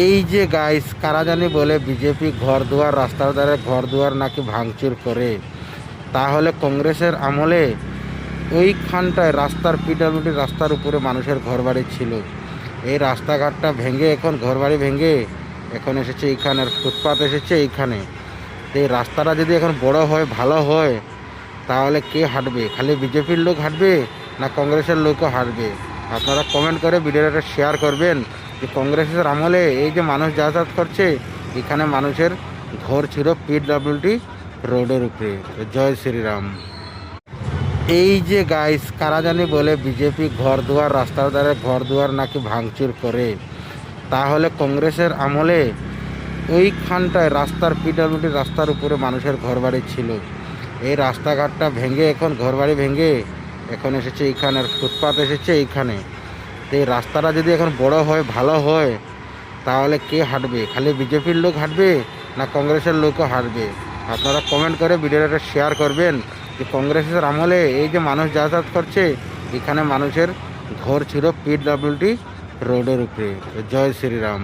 এই যে গাইস কারা জানি বলে বিজেপি ঘর দুয়ার রাস্তার ধারে ঘর দুয়ার নাকি ভাঙচুর করে, তাহলে কংগ্রেসের আমলে ওইখানটায় রাস্তার পিডব্লিউডি রাস্তার উপরে মানুষের ঘরবাড়ি ছিল। এই রাস্তাঘাটটা ভেঙে এখন ঘরবাড়ি ভেঙে এখন এসেছে এইখানের ফুটপাত এসেছে এইখানে। এই রাস্তাটা যদি এখন বড় হয় ভালো হয় তাহলে কে হাঁটবে? খালি বিজেপির লোক হাঁটবে না কংগ্রেসের লোকও হাঁটবে? আপনারা কমেন্ট করে ভিডিওটা শেয়ার করবেন যে কংগ্রেসের আমলে এই যে মানুষ যাতায়াত করছে এখানে মানুষের ঘর ছিল পিডব্লিউডি রোডের উপরে। জয় শ্রীরাম। এই যে গাইস কারা জানি বলে বিজেপি ঘর দুয়ার রাস্তার ধারে ঘর দুয়ার নাকি ভাঙচুর করে, তাহলে কংগ্রেসের আমলে ওইখানটায় রাস্তার পিডব্লিউডি রাস্তার উপরে মানুষের ঘরবাড়ি ছিল। এই রাস্তাঘাটটা ভেঙে এখন ঘরবাড়ি ভেঙে এখন এসেছে এইখানের ফুটপাত এসেছে এইখানে। তো এই রাস্তাটা যদি এখন বড় হয় ভালো হয় তাহলে কে হাঁটবে? খালি বিজেপির লোক হাঁটবে না কংগ্রেসের লোকও হাঁটবে? আপনারা কমেন্ট করে ভিডিওটা শেয়ার করবেন যে কংগ্রেসের আমলে এই যে মানুষ যাতায়াত করছে এখানে মানুষের ঘর ছিল পিডব্লিউডি রোডের উপরে। জয় শ্রীরাম।